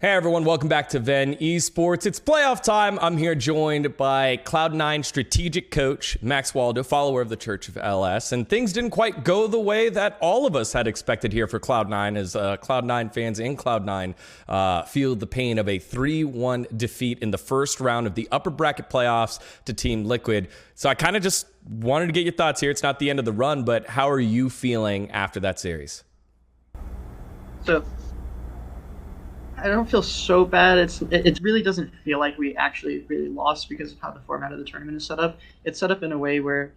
Hey everyone, welcome back to VENN Esports. It's playoff time. I'm here joined by Cloud9 strategic coach Max Waldo, follower of the Church of LS. And things didn't quite go the way that all of us had expected here for Cloud9 as Cloud9 fans in Cloud9 feel the pain of a 3-1 defeat in the first round of the upper bracket playoffs to Team Liquid. So I kind of just wanted to get your thoughts here. It's not the end of the run, but how are you feeling after that series? So I don't feel so bad. It really doesn't feel like we actually really lost because of how the format of the tournament is set up. It's set up in a way where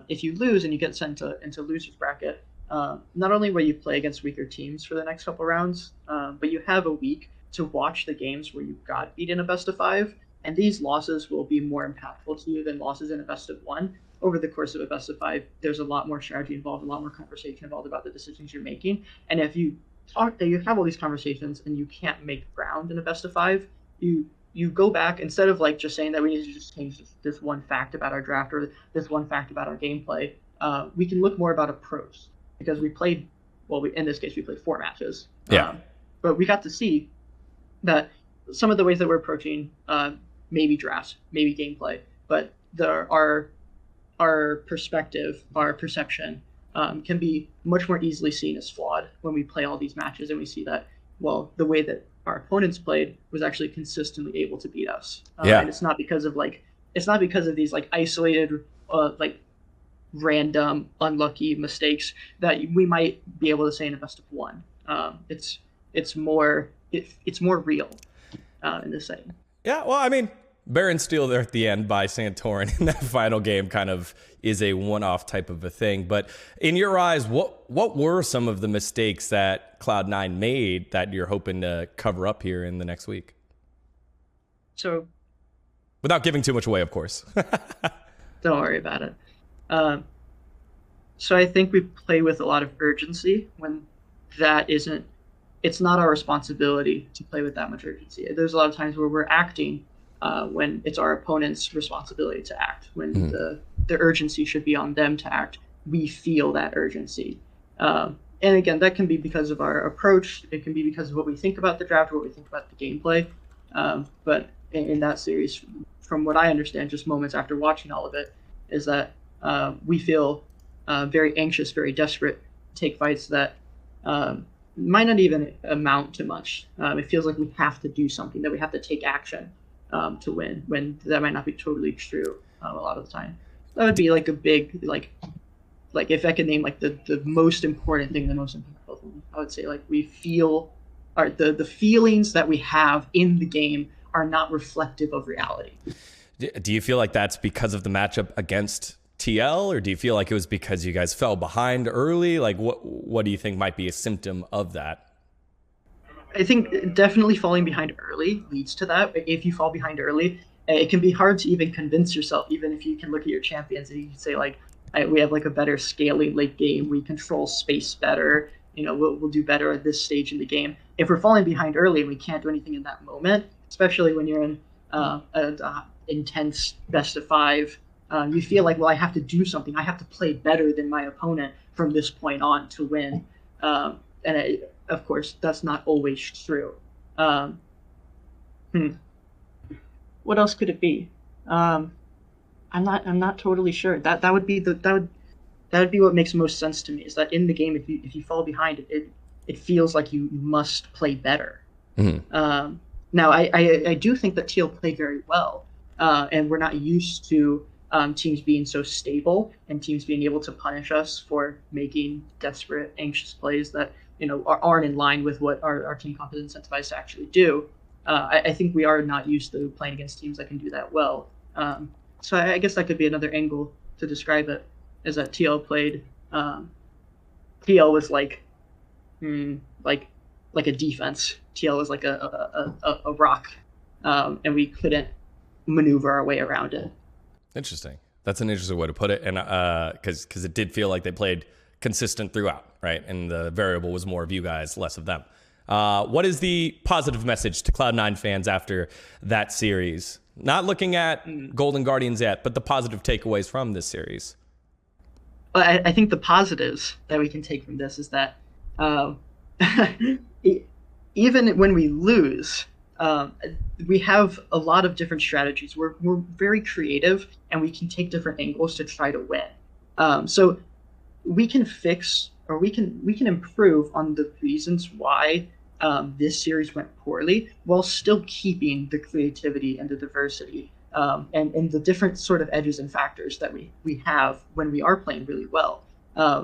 if you lose and you get sent into losers bracket, not only will you play against weaker teams for the next couple rounds, but you have a week to watch the games where you got beat in a best of 5, and these losses will be more impactful to you than losses in a best of 1. Over the course of a best of 5, there's a lot more strategy involved, a lot more conversation involved about the decisions you're making, and if you have all these conversations and you can't make ground in a best of 5, you go back, instead of like just saying that we need to just change this one fact about our draft or this one fact about our gameplay, we can look more about approach, because we played, in this case we played 4 matches, but we got to see that some of the ways that we're approaching maybe drafts, maybe gameplay, but our perspective, our perception can be much more easily seen as flawed when we play all these matches and we see that, the way that our opponents played was actually consistently able to beat us. And it's not because of these like isolated, random, unlucky mistakes that we might be able to say in a best of 1. It's more real in this setting. Yeah, well, I mean, Baron steal there at the end by Santorin in that final game kind of is a one-off type of a thing. But in your eyes, what were some of the mistakes that Cloud9 made that you're hoping to cover up here in the next week? So, without giving too much away, of course. Don't worry about it. So I think we play with a lot of urgency when it's not our responsibility to play with that much urgency. There's a lot of times where we're acting when it's our opponent's responsibility to act, when the urgency should be on them to act. We feel that urgency. And again, that can be because of our approach. It can be because of what we think about the draft or what we think about the gameplay. But in that series, from what I understand, just moments after watching all of it, is that we feel very anxious, very desperate to take fights that might not even amount to much. It feels like we have to do something, that we have to take action to win, when that might not be totally true a lot of the time. That would be like a big, like if I could name like the most important thing, the most impactful thing, I would say like we feel, or the feelings that we have in the game are not reflective of reality. Do you feel like that's because of the matchup against TL, or do you feel like it was because you guys fell behind early? Like what do you think might be a symptom of that? I think definitely falling behind early leads to that. If you fall behind early, it can be hard to even convince yourself, even if you can look at your champions and you can say like, we have like a better scaling late game, we control space better, we'll do better at this stage in the game. If we're falling behind early and we can't do anything in that moment, especially when you're in an intense best of 5, you feel like, I have to do something. I have to play better than my opponent from this point on to win. Of course, that's not always true. What else could it be? I'm not totally sure. That would be what makes most sense to me, is that in the game, if you fall behind, it feels like you must play better. Mm-hmm. Now I do think that TL play very well, and we're not used to teams being so stable and teams being able to punish us for making desperate, anxious plays that aren't in line with what our team comp is incentivized to actually do. I think we are not used to playing against teams that can do that well. So I guess that could be another angle to describe it, is that TL played. TL was like a defense. TL was like a rock, and we couldn't maneuver our way around it. Interesting. That's an interesting way to put it, and because it did feel like they played consistent throughout, right? And the variable was more of you guys, less of them. What is the positive message to Cloud9 fans after that series? Not looking at Golden Guardians yet, but the positive takeaways from this series. Well, I think the positives that we can take from this is that even when we lose, we have a lot of different strategies. We're very creative, and we can take different angles to try to win. So we can fix, or we can improve on the reasons why this series went poorly, while still keeping the creativity and the diversity, and the different sort of edges and factors that we have when we are playing really well.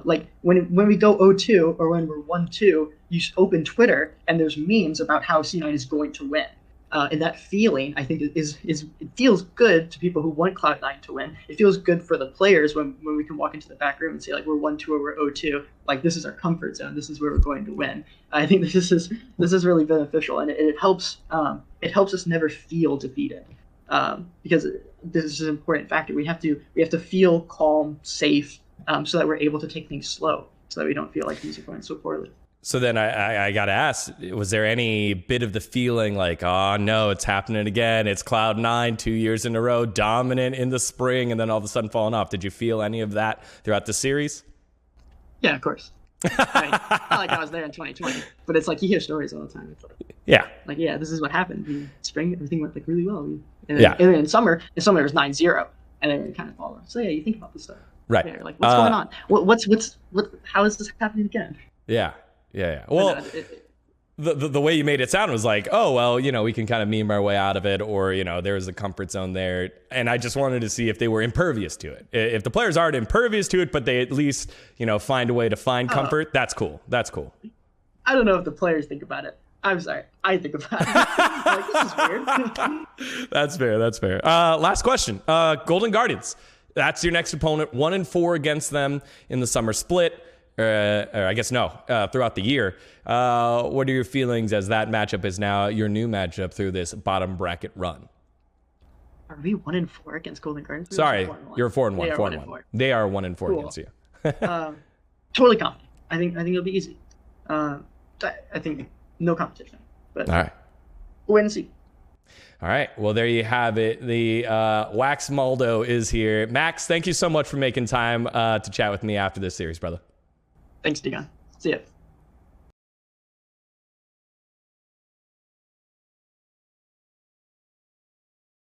Like when we go 0-2 or when we're 1-2, you open Twitter and there's memes about how C9 is going to win. And that feeling, I think, it feels good to people who want Cloud9 to win. It feels good for the players when we can walk into the back room and say, like, we're 1-2 or we're 0-2. Like, this is our comfort zone. This is where we're going to win. I think this is really beneficial, and it helps us never feel defeated, because this is an important factor. We have to feel calm, safe, so that we're able to take things slow, so that we don't feel like things are going so poorly. So then I got to ask, was there any bit of the feeling like, oh, no, it's happening again. It's Cloud9 2 years in a row, dominant in the spring, and then all of a sudden falling off. Did you feel any of that throughout the series? Yeah, of course. I mean, not like I was there in 2020, but it's like you hear stories all the time. It's like, yeah, this is what happened. In spring, everything went like really well. And then in summer it was 9-0, and then it kind of fall off. So yeah, you think about this stuff. Right. Yeah, like, what's going on? How is this happening again? Yeah. Well, the way you made it sound was like, oh, well, we can kind of meme our way out of it, or, there's a comfort zone there. And I just wanted to see if they were impervious to it. If the players aren't impervious to it, but they at least, find a way to find comfort, that's cool. That's cool. I don't know if the players think about it. I'm sorry. I think about it. Like, this is weird. That's fair. Last question. Golden Guardians. That's your next opponent. 1-4 against them in the summer split. Throughout the year. What are your feelings as that matchup is now your new matchup through this bottom bracket run? Are we 1-4 against Golden Guardians? Sorry, you're 4-1. 4-1. They are 1-4 against you. Totally confident. I think it'll be easy. I think no competition. But all right. Wait and see. All right. Well, there you have it. The Max Waldo is here. Max, thank you so much for making time to chat with me after this series, brother. Thanks, Dion. See ya.